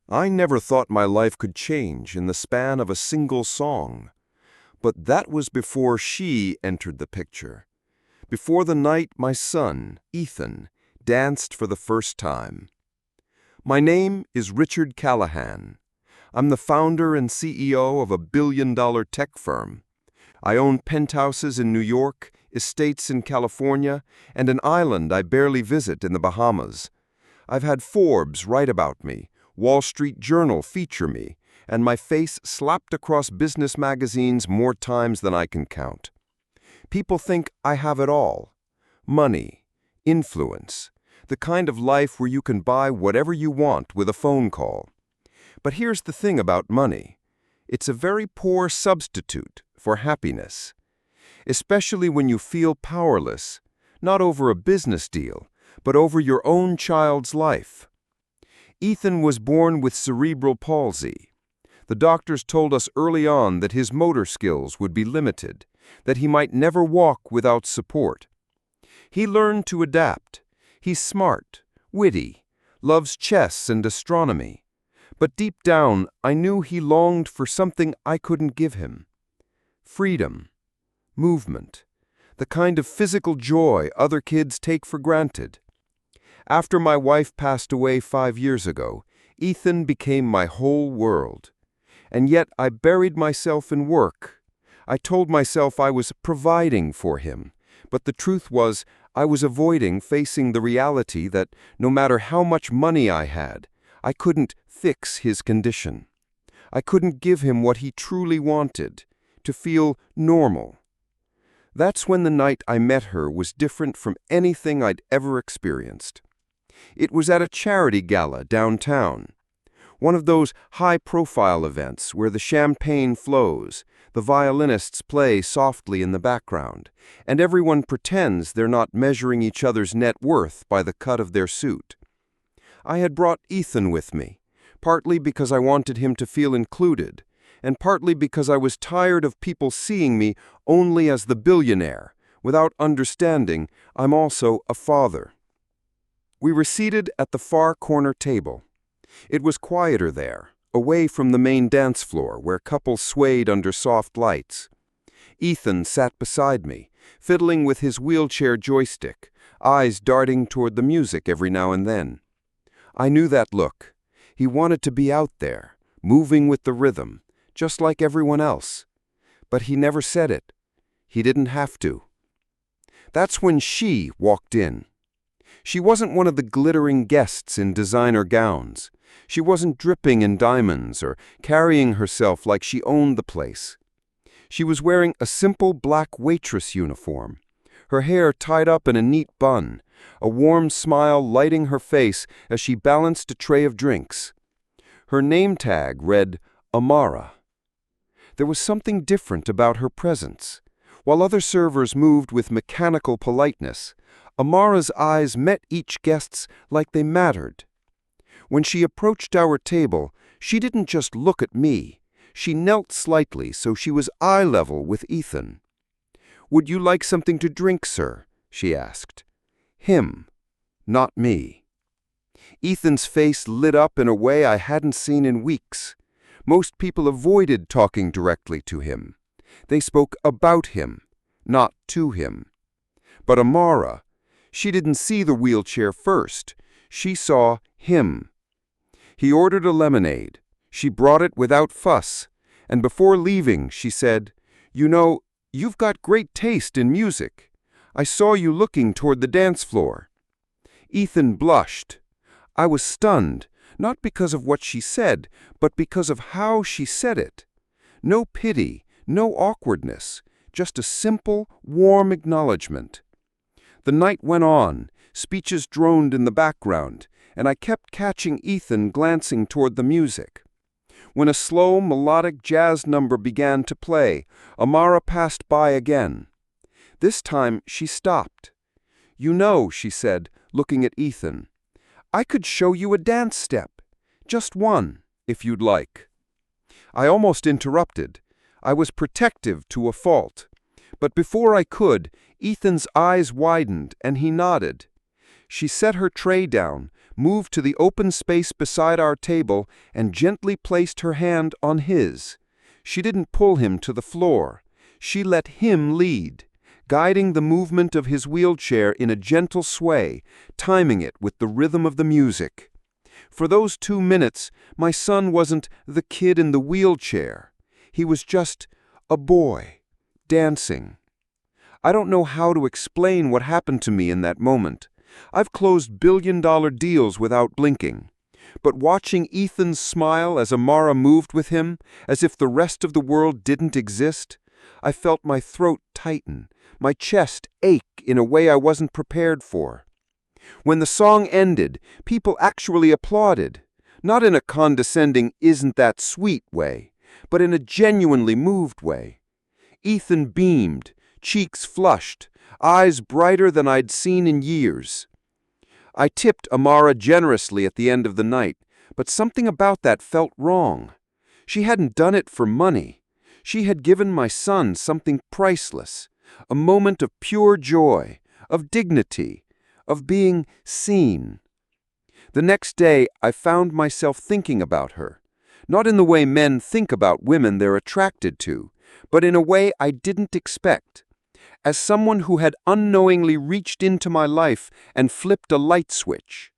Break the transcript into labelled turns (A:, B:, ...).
A: I never thought my life could change in the span of a single song. But that was before she entered the picture. Before the night my son, Ethan, danced for the first time. My name is Richard Callahan. I'm the founder and CEO of a billion-dollar tech firm. I own penthouses in New York, estates in California, and an island I barely visit in the Bahamas. I've had Forbes write about me, Wall Street Journal feature me, and my face slapped across business magazines more times than I can count. People think I have it all. Money, influence, the kind of life where you can buy whatever you want with a phone call. But here's the thing about money. It's a very poor substitute for happiness, especially when you feel powerless, not over a business deal, but over your own child's life. Ethan was born with cerebral palsy. The doctors told us early on that his motor skills would be limited, that he might never walk without support. He learned to adapt. He's smart, witty, loves chess and astronomy. But deep down, I knew he longed for something I couldn't give him. Freedom, movement, the kind of physical joy other kids take for granted. After my wife passed away 5 years ago, Ethan became my whole world. And yet I buried myself in work. I told myself I was providing for him, but the truth was I was avoiding facing the reality that no matter how much money I had, I couldn't fix his condition. I couldn't give him what he truly wanted, to feel normal. That's when the night I met her was different from anything I'd ever experienced. It was at a charity gala downtown. One of those high-profile events where the champagne flows, the violinists play softly in the background, and everyone pretends they're not measuring each other's net worth by the cut of their suit. I had brought Ethan with me, partly because I wanted him to feel included, and partly because I was tired of people seeing me only as the billionaire, without understanding I'm also a father. We were seated at the far corner table. It was quieter there, away from the main dance floor where couples swayed under soft lights. Ethan sat beside me, fiddling with his wheelchair joystick, eyes darting toward the music every now and then. I knew that look. He wanted to be out there, moving with the rhythm, just like everyone else. But he never said it. He didn't have to. That's when she walked in. She wasn't one of the glittering guests in designer gowns. She wasn't dripping in diamonds or carrying herself like she owned the place. She was wearing a simple black waitress uniform, her hair tied up in a neat bun, a warm smile lighting her face as she balanced a tray of drinks. Her name tag read Amara. There was something different about her presence. While other servers moved with mechanical politeness, Amara's eyes met each guest's like they mattered. When she approached our table, she didn't just look at me. She knelt slightly so she was eye level with Ethan. "Would you like something to drink, sir?" she asked. Him, not me. Ethan's face lit up in a way I hadn't seen in weeks. Most people avoided talking directly to him. They spoke about him, not to him. But Amara, she didn't see the wheelchair first. She saw him. He ordered a lemonade. She brought it without fuss. And before leaving, she said, "You know, you've got great taste in music. I saw you looking toward the dance floor." Ethan blushed. I was stunned, not because of what she said, but because of how she said it. No pity, no awkwardness, just a simple, warm acknowledgement. The night went on, speeches droned in the background, and I kept catching Ethan glancing toward the music. When a slow, melodic jazz number began to play, Amara passed by again. This time she stopped. "You know," she said, looking at Ethan, "I could show you a dance step. Just one, if you'd like." I almost interrupted. I was protective to a fault. But before I could, Ethan's eyes widened and he nodded. She set her tray down, moved to the open space beside our table and gently placed her hand on his. She didn't pull him to the floor. She let him lead, guiding the movement of his wheelchair in a gentle sway, timing it with the rhythm of the music. For those 2 minutes, my son wasn't the kid in the wheelchair. He was just a boy, dancing. I don't know how to explain what happened to me in that moment. I've closed billion-dollar deals without blinking. But watching Ethan's smile as Amara moved with him, as if the rest of the world didn't exist, I felt my throat tighten, my chest ache in a way I wasn't prepared for. When the song ended, people actually applauded, not in a condescending "isn't that sweet" way, but in a genuinely moved way. Ethan beamed, cheeks flushed, eyes brighter than I'd seen in years. I tipped Amara generously at the end of the night, but something about that felt wrong. She hadn't done it for money. She had given my son something priceless, a moment of pure joy, of dignity, of being seen. The next day, I found myself thinking about her, not in the way men think about women they're attracted to, but in a way I didn't expect. As someone who had unknowingly reached into my life and flipped a light switch.